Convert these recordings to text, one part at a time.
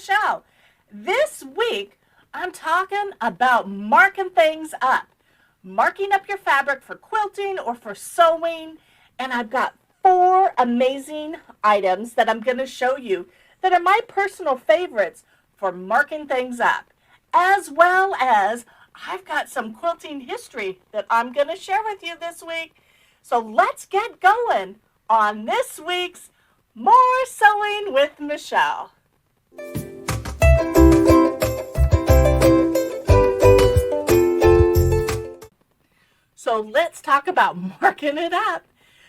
Michele. This week, I'm talking about marking things up. Marking up your fabric for quilting or for sewing. And I've got 4 amazing items that I'm going to show you that are my personal favorites for marking things up. As well as I've got some quilting history that I'm going to share with you this week. So let's get going on this week's More Sewing with Michele. So let's talk about marking it up.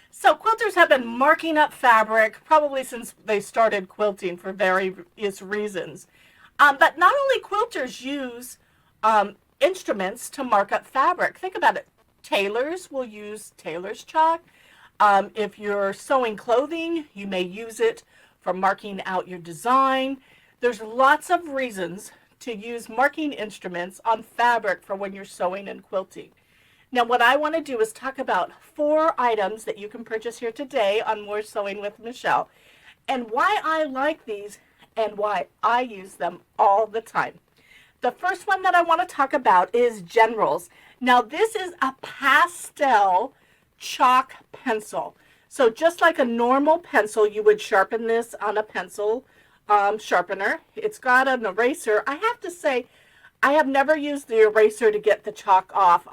So quilters have been marking up fabric probably since they started quilting for various reasons. But not only quilters use instruments to mark up fabric. Think about it. Tailors will use tailor's chalk. If you're sewing clothing, you may use it for marking out your design. There's lots of reasons to use marking instruments on fabric for when you're sewing and quilting. Now, what I want to do is talk about 4 items that you can purchase here today on More Sewing with Michele, and why I like these and why I use them all the time. The first one that I want to talk about is Generals. Now, this is a pastel chalk pencil. So just like a normal pencil, you would sharpen this on a pencil sharpener. It's got an eraser. I have to say, I have never used the eraser to get the chalk off,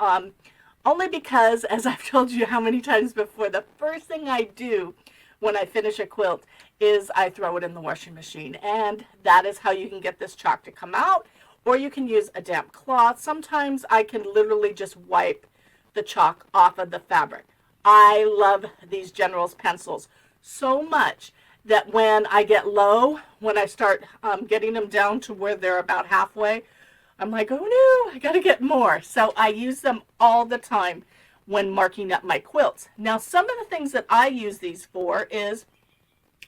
only because, as I've told you how many times before, the first thing I do when I finish a quilt is I throw it in the washing machine. And that is how you can get this chalk to come out, or you can use a damp cloth. Sometimes I can literally just wipe the chalk off of the fabric. I love these Generals pencils so much that when I get low, when I start getting them down to where they're about halfway, I'm like, oh no, I got to get more. So I use them all the time when marking up my quilts. Now, some of the things that I use these for is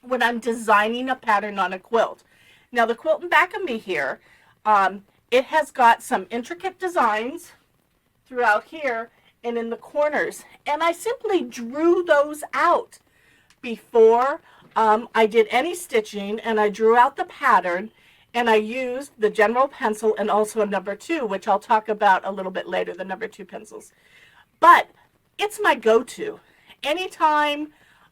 when I'm designing a pattern on a quilt. Now, the quilt in back of me here, it has got some intricate designs throughout here and in the corners. And I simply drew those out before I did any stitching, and I drew out the pattern, and I used the General pencil and also a number 2, which I'll talk about a little bit later, the number 2 pencils. But it's my go-to. Anytime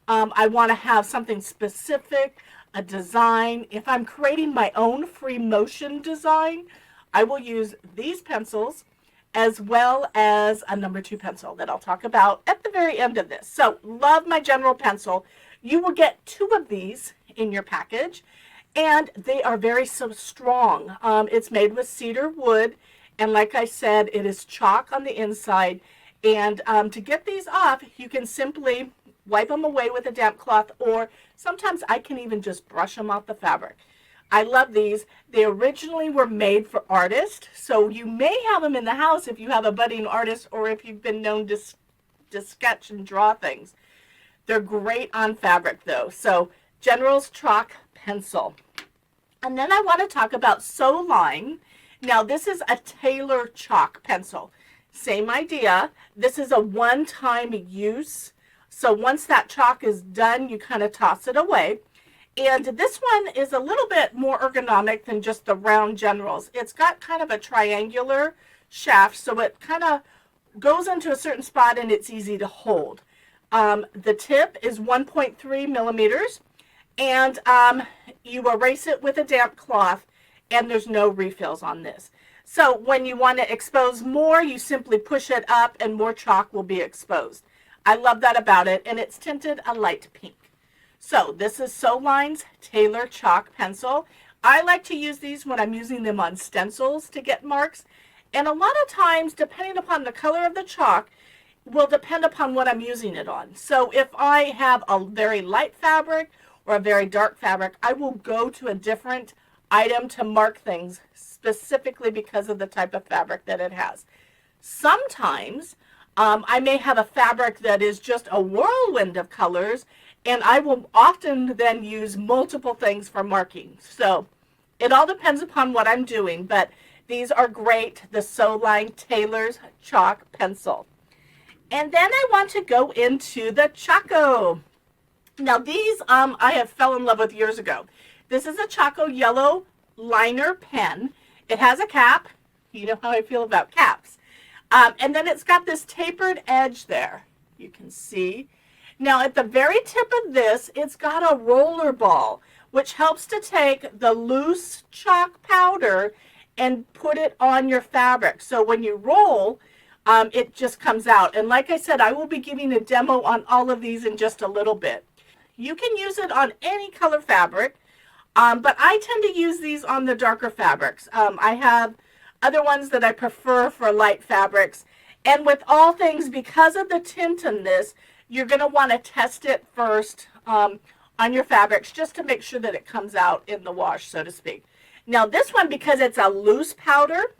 I want to have something specific, a design, if I'm creating my own free motion design, I will use these pencils as well as a number 2 pencil that I'll talk about at the very end of this. So love my General pencil. You will get 2 of these in your package, and they are very strong. It's made with cedar wood, and like I said, it is chalk on the inside. And to get these off, you can simply wipe them away with a damp cloth, or sometimes I can even just brush them off the fabric. I love these. They originally were made for artists, so you may have them in the house if you have a budding artist or if you've been known to sketch and draw things. They're great on fabric though. So General's chalk pencil. And then I want to talk about Sew Line. Now, this is a tailor chalk pencil. Same idea. This is a one-time use. So once that chalk is done, you kind of toss it away. And this one is a little bit more ergonomic than just the round Generals. It's got kind of a triangular shaft, so it kind of goes into a certain spot and it's easy to hold. The tip is 1.3 millimeters, and you erase it with a damp cloth, and there's no refills on this. So when you want to expose more, you simply push it up and more chalk will be exposed. I love that about it, and it's tinted a light pink. So this is Sew Line's Tailor Chalk Pencil. I like to use these when I'm using them on stencils to get marks. And a lot of times, depending upon the color of the chalk, will depend upon what I'm using it on. So if I have a very light fabric or a very dark fabric, I will go to a different item to mark things specifically because of the type of fabric that it has. Sometimes I may have a fabric that is just a whirlwind of colors, and I will often then use multiple things for marking. So it all depends upon what I'm doing, but these are great, the Sew Line Tailor's Chalk Pencil. And then I want to go into the Choco. Now these I have fell in love with years ago. This is a Choco yellow liner pen. It has a cap. You know how I feel about caps. And then it's got this tapered edge there. You can see. Now at the very tip of this, it's got a roller ball, which helps to take the loose chalk powder and put it on your fabric. So when you roll, it just comes out. And like I said, I will be giving a demo on all of these in just a little bit. You can use it on any color fabric, but I tend to use these on the darker fabrics. I have other ones that I prefer for light fabrics. And with all things, because of the tint in this, you're going to want to test it first on your fabrics just to make sure that it comes out in the wash, so to speak. Now this one, because it's a loose powder,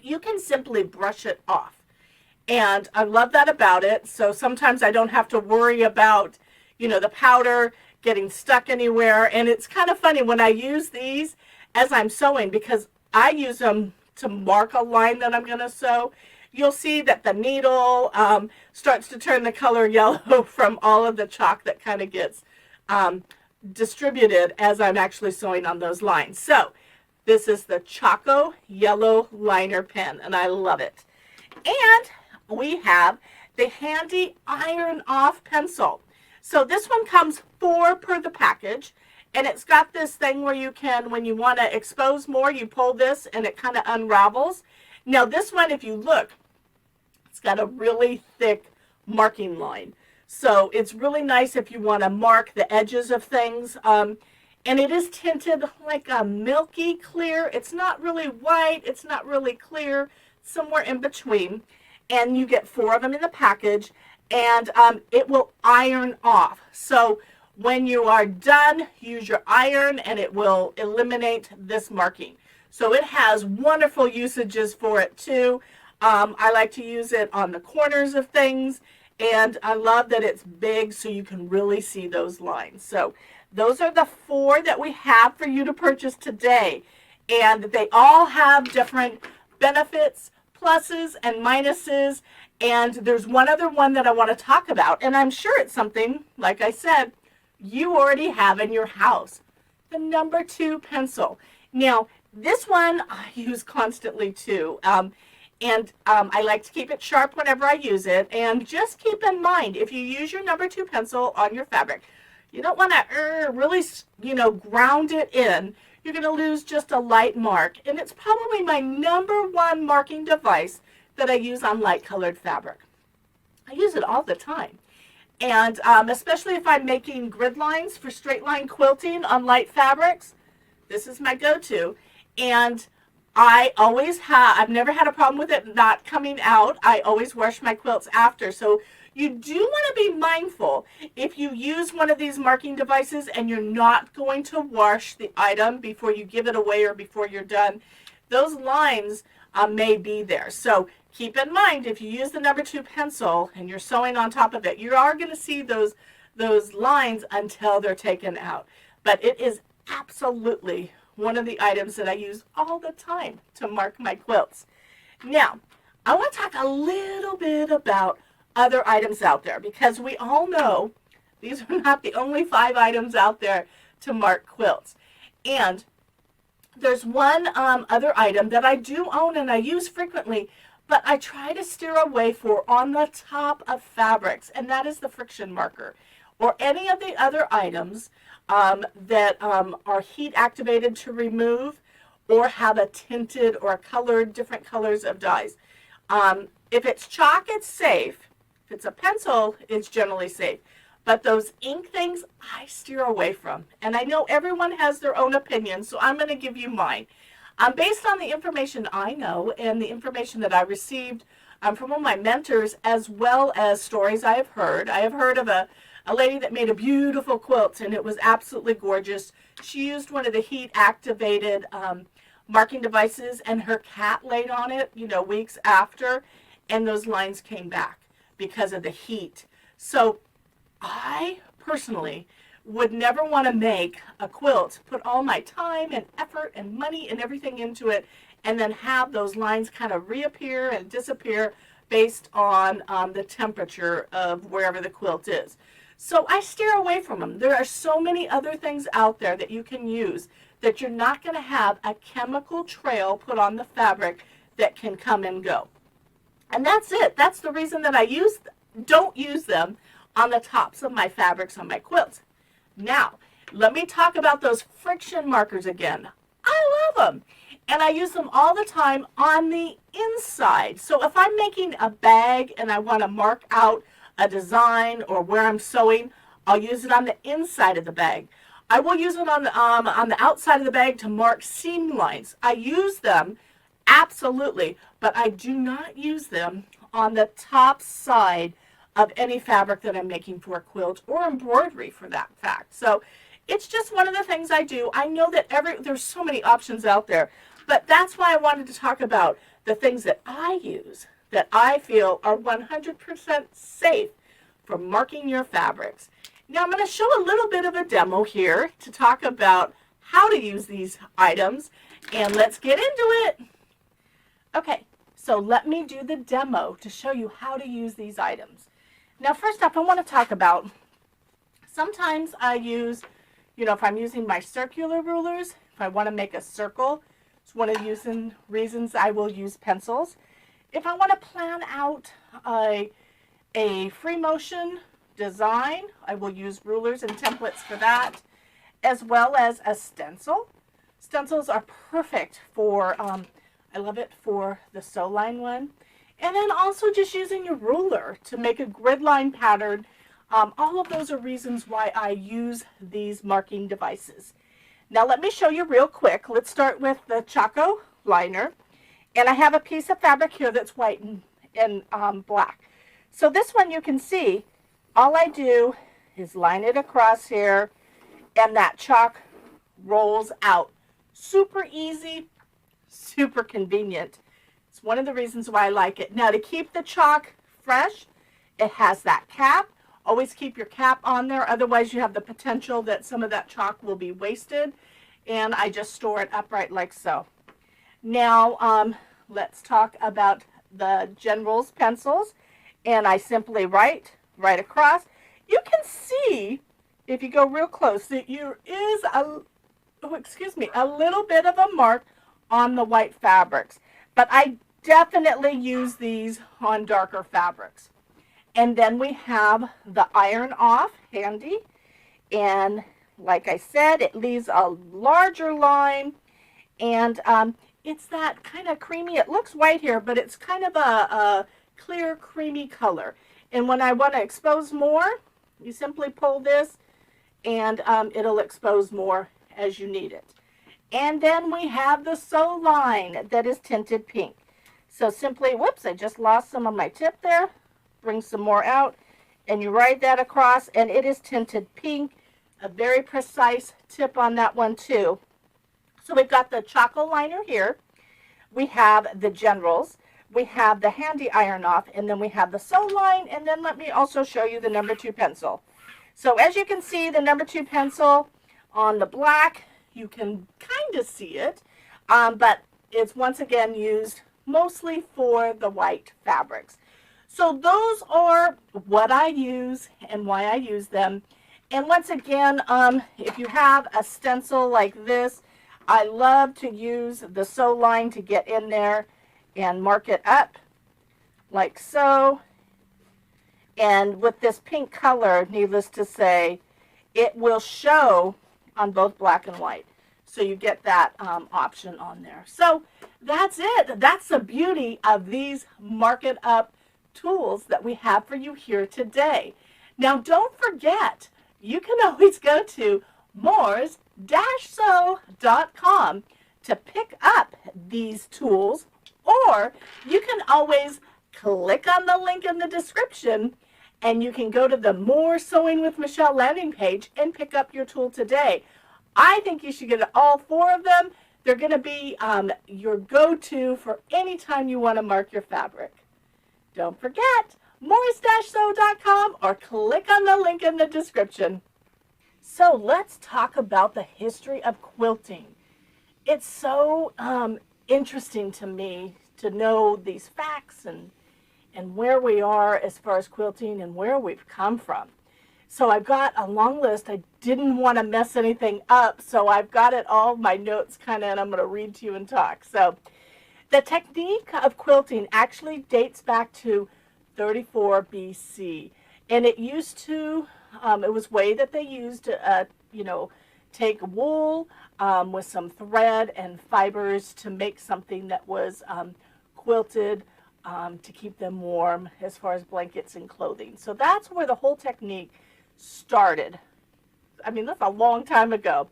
you can simply brush it off. And I love that about it. So sometimes I don't have to worry about, you know, the powder getting stuck anywhere. And it's kind of funny when I use these as I'm sewing, because I use them to mark a line that I'm going to sew. You'll see that the needle starts to turn the color yellow from all of the chalk that kind of gets distributed as I'm actually sewing on those lines. So this is the Choco Yellow Liner Pen, and I love it. And we have the handy iron off pencil. So this one comes 4 per the package, and it's got this thing where you can, when you want to expose more, you pull this and it kind of unravels. Now this one, if you look, it's got a really thick marking line. So it's really nice if you want to mark the edges of things. And it is tinted like a milky clear. It's not really white. It's not really clear. Somewhere in between. And you get 4 of them in the package. And it will iron off. So when you are done, use your iron and it will eliminate this marking. So it has wonderful usages for it too. I like to use it on the corners of things. And I love that it's big so you can really see those lines. So those are the 4 that we have for you to purchase today. And they all have different benefits, pluses and minuses. And there's one other one that I want to talk about. And I'm sure it's something, like I said, you already have in your house. The number 2 pencil. Now, this one I use constantly too. I like to keep it sharp whenever I use it. And just keep in mind, if you use your number 2 pencil on your fabric, you don't want to really, ground it in. You're going to lose just a light mark. And it's probably my number 1 marking device that I use on light colored fabric. I use it all the time. And especially if I'm making grid lines for straight line quilting on light fabrics, this is my go-to. And I always I've never had a problem with it not coming out. I always wash my quilts after. So you do want to be mindful if you use one of these marking devices and you're not going to wash the item before you give it away or before you're done. Those lines may be there. So keep in mind, if you use the number 2 pencil and you're sewing on top of it, you are going to see those lines until they're taken out. But it is absolutely one of the items that I use all the time to mark my quilts. Now, I want to talk a little bit about other items out there, because we all know these are not the only 5 items out there to mark quilts. And there's one other item that I do own and I use frequently, but I try to steer away for on the top of fabrics, and that is the friction marker, or any of the other items that are heat activated to remove or have a tinted or a colored, different colors of dyes. If it's chalk, it's safe. If it's a pencil, it's generally safe. But those ink things, I steer away from. And I know everyone has their own opinion, so I'm going to give you mine. Based on the information I know and the information that I received from one of my mentors, as well as stories I have heard. I have heard of a lady that made a beautiful quilt, and it was absolutely gorgeous. She used one of the heat-activated marking devices, and her cat laid on it, weeks after, and those lines came back because of the heat. So I personally would never want to make a quilt, put all my time and effort and money and everything into it, and then have those lines kind of reappear and disappear based on the temperature of wherever the quilt is. So I steer away from them. There are so many other things out there that you can use that you're not going to have a chemical trail put on the fabric that can come and go. And that's it. That's the reason that I don't use them on the tops of my fabrics on my quilts. Now, let me talk about those friction markers again. I love them. And I use them all the time on the inside. So if I'm making a bag and I want to mark out a design or where I'm sewing, I'll use it on the inside of the bag. I will use it on the outside of the bag to mark seam lines. I use them, absolutely, but I do not use them on the top side of any fabric that I'm making for a quilt or embroidery for that fact. So it's just one of the things I do. I know that there's so many options out there, but that's why I wanted to talk about the things that I use that I feel are 100% safe for marking your fabrics. Now I'm going to show a little bit of a demo here to talk about how to use these items, and let's get into it. Okay, so let me do the demo to show you how to use these items. Now first up, I want to talk about, sometimes I use, if I'm using my circular rulers, if I want to make a circle, it's one of the reasons I will use pencils. If I want to plan out a free motion design, I will use rulers and templates for that, as well as a stencil. Stencils are perfect for, I love it for the sew line one. And then also just using your ruler to make a grid line pattern. All of those are reasons why I use these marking devices. Now let me show you real quick. Let's start with the Choco liner. And I have a piece of fabric here that's white and black. So this one you can see, all I do is line it across here and that chalk rolls out. Super easy, super convenient. It's one of the reasons why I like it. Now to keep the chalk fresh, it has that cap. Always keep your cap on there, otherwise you have the potential that some of that chalk will be wasted. And I just store it upright like so. Now let's talk about the General's pencils. And I simply write right across. You can see, if you go real close, that there is a little bit of a mark on the white fabrics. But I definitely use these on darker fabrics. And then we have the iron off handy. And like I said, it leaves a larger line. And it's that kind of creamy, it looks white here, but it's kind of a clear, creamy color. And when I want to expose more, you simply pull this and it'll expose more as you need it. And then we have the sew line that is tinted pink. So simply, whoops, I just lost some of my tip there. Bring some more out, and you ride that across, and it is tinted pink. A very precise tip on that one too. So we've got the Choco liner here. We have the Generals. We have the handy iron off, and then we have the sew line, and then let me also show you the number 2 pencil. So as you can see, the number 2 pencil on the black, you can kind of see it, but it's once again used mostly for the white fabrics. So those are what I use and why I use them. And once again, if you have a stencil like this, I love to use the sew line to get in there and mark it up like so. And with this pink color, needless to say, it will show on both black and white. So you get that option on there. So that's it. That's the beauty of these mark it up tools that we have for you here today. Now don't forget, you can always go to moors-sew.com to pick up these tools, or you can always click on the link in the description and you can go to the More Sewing with Michele landing page and pick up your tool today. I think you should get all 4 of them. They're going to be your go-to for any time you want to mark your fabric. Don't forget, moors-sew.com or click on the link in the description. So let's talk about the history of quilting. It's so interesting to me to know these facts and where we are as far as quilting and where we've come from. So I've got a long list. I didn't want to mess anything up, so I've got it all, my notes kind of, and I'm going to read to you and talk. So the technique of quilting actually dates back to 34 BC, and it used to, it was way that they used to, take wool with some thread and fibers to make something that was quilted to keep them warm as far as blankets and clothing. So that's where the whole technique started. I mean, that's a long time ago.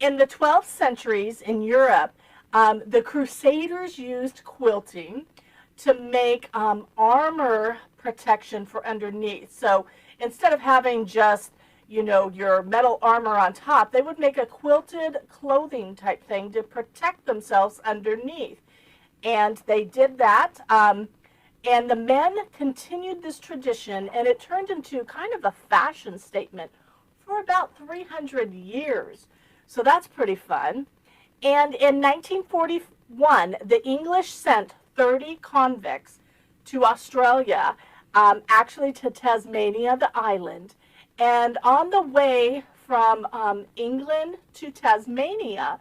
In the 12th centuries in Europe, the Crusaders used quilting to make armor protection for underneath. So instead of having just, your metal armor on top, they would make a quilted clothing type thing to protect themselves underneath. And they did that. And the men continued this tradition, and it turned into kind of a fashion statement for about 300 years. So that's pretty fun. And in 1941, the English sent 30 convicts to Australia, actually to Tasmania, the island. And on the way from England to Tasmania,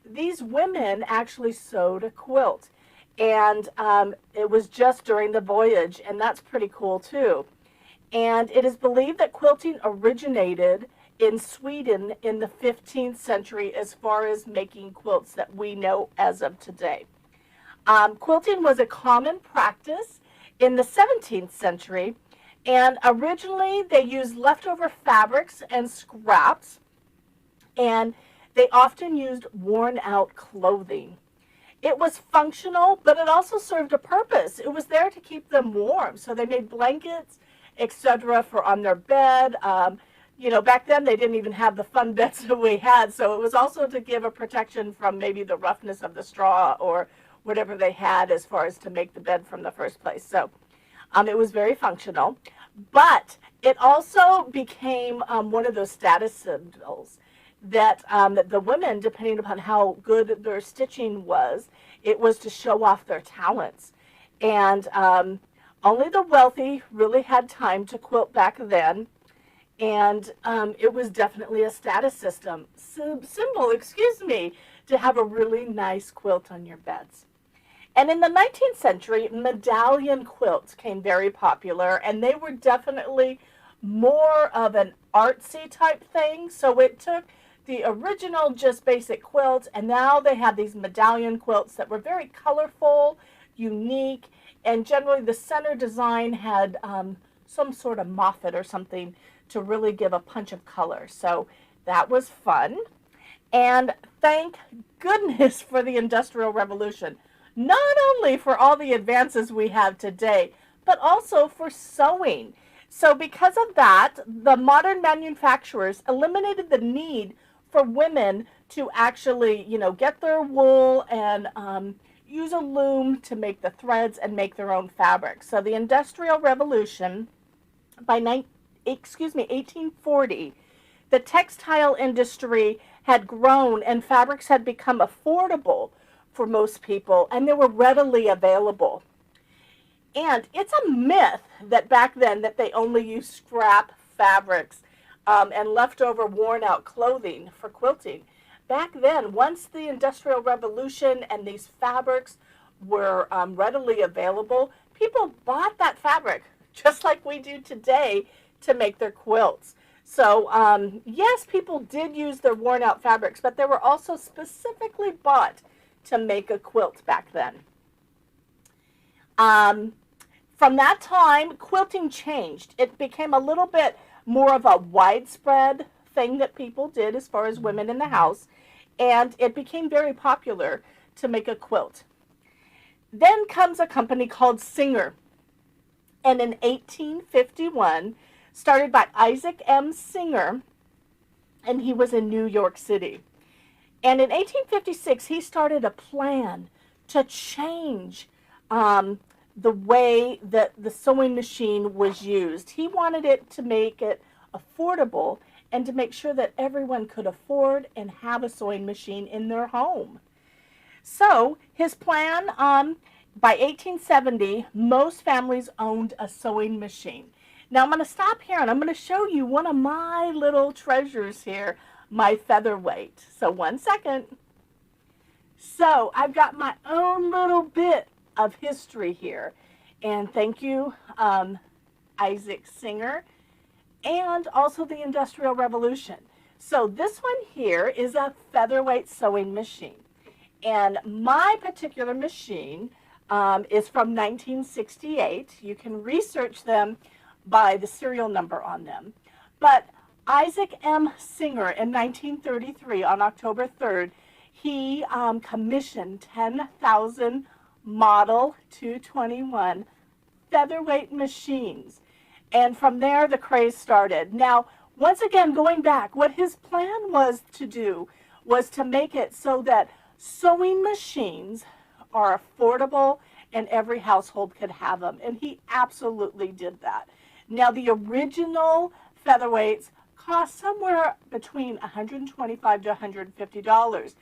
these women actually sewed a quilt. And it was just during the voyage, and that's pretty cool too. And it is believed that quilting originated in Sweden in the 15th century as far as making quilts that we know as of today. Quilting was a common practice in the 17th century, and originally they used leftover fabrics and scraps, and they often used worn out clothing. It was functional, but it also served a purpose. It was there to keep them warm. So they made blankets, etc., for on their bed. Back then they didn't even have the fun beds that we had. So it was also to give a protection from maybe the roughness of the straw or whatever they had as far as to make the bed from the first place. So it was very functional. But it also became one of those status symbols that the women, depending upon how good their stitching was, it was to show off their talents. And only the wealthy really had time to quilt back then. And it was definitely a status symbol, to have a really nice quilt on your beds. And in the 19th century, medallion quilts came very popular, and they were definitely more of an artsy type thing. So it took the original just basic quilts, and now they have these medallion quilts that were very colorful, unique, and generally the center design had some sort of moffat or something to really give a punch of color. So that was fun. And thank goodness for the Industrial Revolution, not only for all the advances we have today, but also for sewing. So because of that, the modern manufacturers eliminated the need for women to actually, get their wool and use a loom to make the threads and make their own fabric. So the Industrial Revolution, by 1840, the textile industry had grown and fabrics had become affordable for most people, and they were readily available. And it's a myth that back then that they only used scrap fabrics and leftover worn out clothing for quilting. Back then, once the Industrial Revolution and these fabrics were readily available, people bought that fabric, just like we do today, to make their quilts. So yes, people did use their worn out fabrics, but they were also specifically bought to make a quilt back then. From that time, quilting changed. It became a little bit more of a widespread thing that people did as far as women in the house, and it became very popular to make a quilt. Then comes a company called Singer, and in 1851, started by Isaac M. Singer, and he was in New York City. And in 1856, he started a plan to change the way that the sewing machine was used. He wanted it to make it affordable and to make sure that everyone could afford and have a sewing machine in their home. So his plan, by 1870, most families owned a sewing machine. Now I'm going to stop here and I'm going to show you one of my little treasures here, my featherweight. So one second. So I've got my own little bit of history here. And thank you, Isaac Singer, and also the Industrial Revolution. So this one here is a featherweight sewing machine. And my particular machine is from 1968. You can research them by the serial number on them. But Isaac M. Singer in 1933, on October 3rd, he commissioned 10,000 Model 221 featherweight machines. And from there, the craze started. Now, once again, going back, what his plan was to do was to make it so that sewing machines are affordable and every household could have them. And he absolutely did that. Now, the original featherweights cost somewhere between $125 to $150.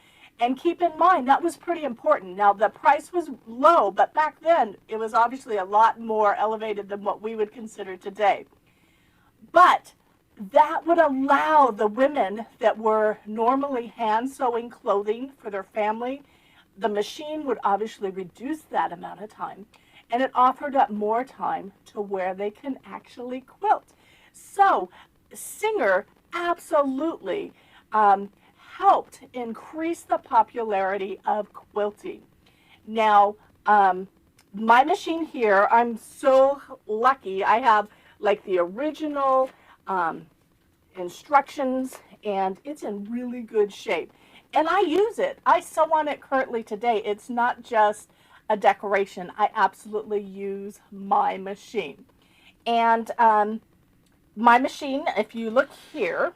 And keep in mind, that was pretty important. Now, the price was low, but back then, it was obviously a lot more elevated than what we would consider today. But that would allow the women that were normally hand sewing clothing for their family, the machine would obviously reduce that amount of time, and it offered up more time to where they can actually quilt. So Singer absolutely helped increase the popularity of quilting. Now, my machine here, I'm so lucky. I have like the original instructions, and it's in really good shape. And I use it. I sew on it currently today. It's not just a decoration. I absolutely use my machine. And my machine, if you look here,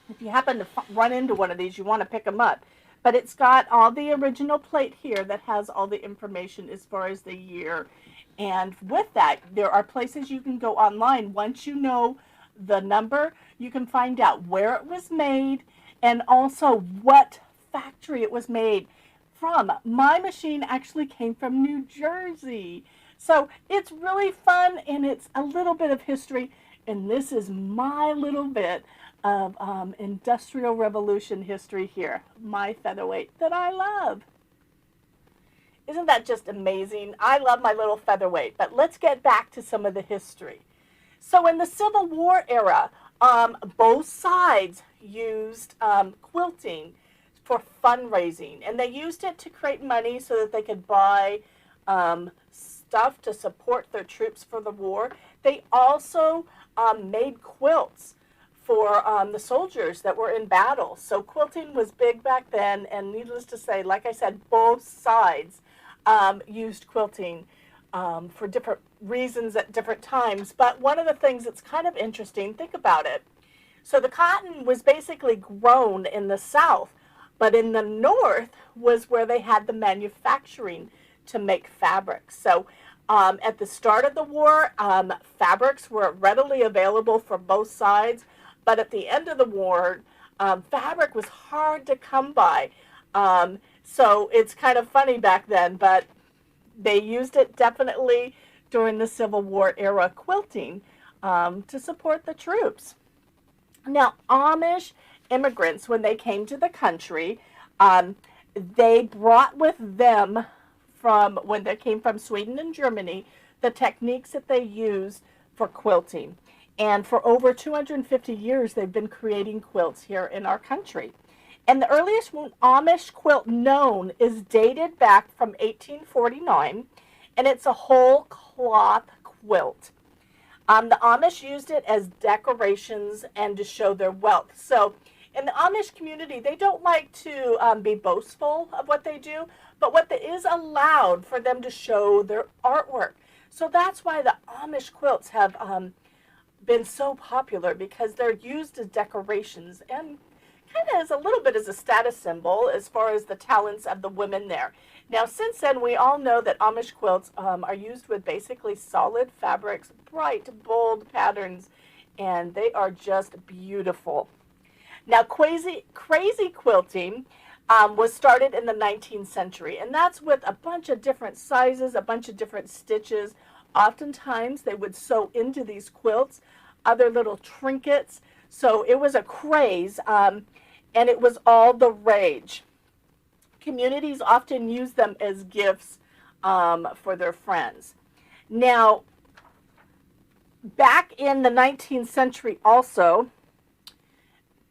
if you happen to run into one of these, you want to pick them up. But it's got all the original plate here that has all the information as far as the year. And with that, there are places you can go online. Once you know the number, you can find out where it was made and also what factory it was made from. My machine actually came from New Jersey. So it's really fun, and it's a little bit of history. And this is my little bit of Industrial Revolution history here, my featherweight that I love. Isn't that just amazing? I love my little featherweight, but let's get back to some of the history. So in the Civil War era, both sides used quilting for fundraising, and they used it to create money so that they could buy stuff to support their troops for the war. They also made quilts for the soldiers that were in battle. So quilting was big back then, and needless to say, like I said, both sides used quilting for different reasons at different times. But one of the things that's kind of interesting, think about it. So the cotton was basically grown in the South, but in the North was where they had the manufacturing to make fabrics. So at the start of the war, fabrics were readily available for both sides, but at the end of the war, fabric was hard to come by. So it's kind of funny back then, but they used it definitely during the Civil War era quilting to support the troops. Now, Amish immigrants, when they came to the country, they brought with them from when they came from Sweden and Germany the techniques that they used for quilting. And for over 250 years, they've been creating quilts here in our country. And the earliest Amish quilt known is dated back from 1849, and it's a whole cloth quilt. The Amish used it as decorations and to show their wealth. So in the Amish community, they don't like to be boastful of what they do, but what is allowed for them to show their artwork. So that's why the Amish quilts have been so popular, because they're used as decorations and kind of as a little bit as a status symbol as far as the talents of the women there. Now, since then, we all know that Amish quilts are used with basically solid fabrics, bright, bold patterns, and they are just beautiful. Now, crazy quilting was started in the 19th century, and that's with a bunch of different sizes, a bunch of different stitches, Oftentimes they would sew into these quilts other little trinkets. So it was a craze, and it was all the rage. Communities often use them as gifts for their friends. Now, back in the 19th century also,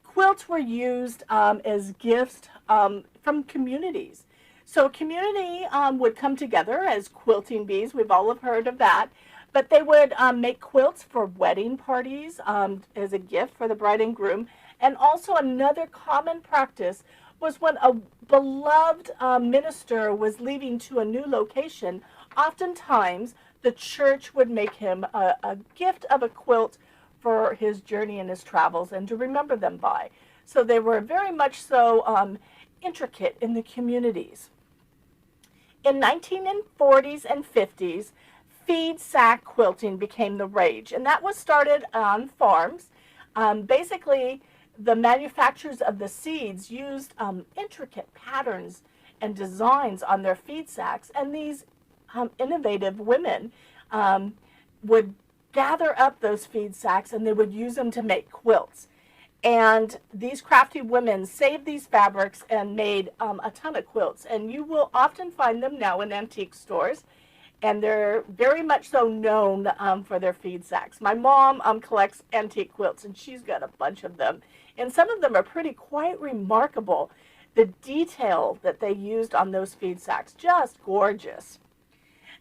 quilts were used as gifts from communities. So a community would come together as quilting bees. We've all have heard of that. But they would make quilts for wedding parties as a gift for the bride and groom. And also another common practice was when a beloved minister was leaving to a new location, oftentimes the church would make him a gift of a quilt for his journey and his travels and to remember them by. So they were very much so intricate in the communities. In 1940s and 50s, feed sack quilting became the rage, and that was started on farms. Basically, the manufacturers of the seeds used intricate patterns and designs on their feed sacks, and these innovative women would gather up those feed sacks and they would use them to make quilts. And these crafty women saved these fabrics and made a ton of quilts. And you will often find them now in antique stores. And they're very much so known for their feed sacks. My mom collects antique quilts, and she's got a bunch of them. And some of them are quite remarkable. The detail that they used on those feed sacks, just gorgeous.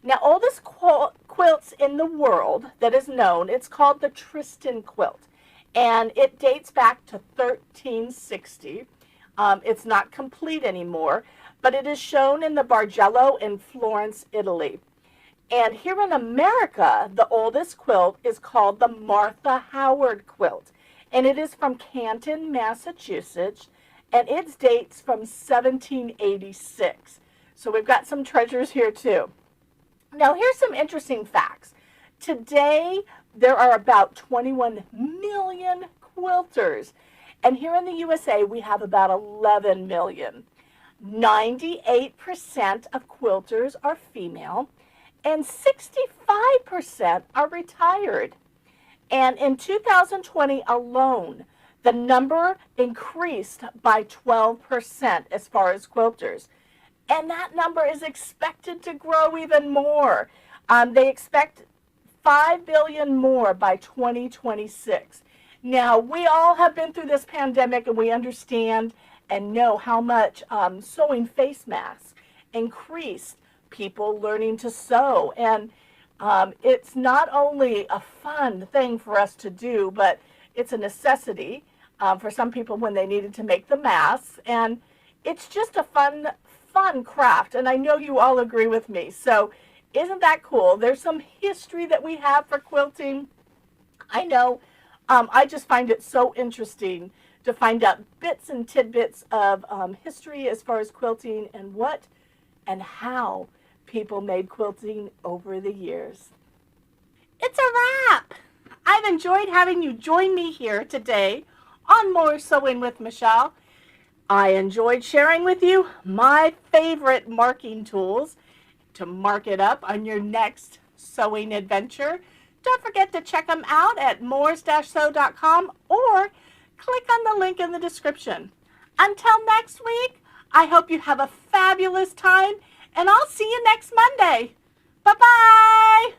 Now, oldest quilts in the world that is known, it's called the Tristan quilt. And it dates back to 1360. It's not complete anymore, but it is shown in the Bargello in Florence, Italy. And here in America, the oldest quilt is called the Martha Howard quilt. And it is from Canton, Massachusetts, and it dates from 1786. So we've got some treasures here too. Now here's some interesting facts. Today, there are about 21 million quilters. And here in the USA, we have about 11 million. 98% of quilters are female, and 65% are retired. And in 2020 alone, the number increased by 12% as far as quilters. And that number is expected to grow even more. They expect 5 billion more by 2026. Now, we all have been through this pandemic, and we understand and know how much sewing face masks increased people learning to sew. And it's not only a fun thing for us to do, but it's a necessity for some people when they needed to make the masks. And it's just a fun craft, and I know you all agree with me. So isn't that cool? There's some history that we have for quilting. I know. I just find it so interesting to find out bits and tidbits of history as far as quilting and what and how people made quilting over the years. It's a wrap. I've enjoyed having you join me here today on More Sewing with Michele. I enjoyed sharing with you my favorite marking tools to mark it up on your next sewing adventure. Don't forget to check them out at moors-sew.com or click on the link in the description. Until next week, I hope you have a fabulous time, and I'll see you next Monday. Bye-bye.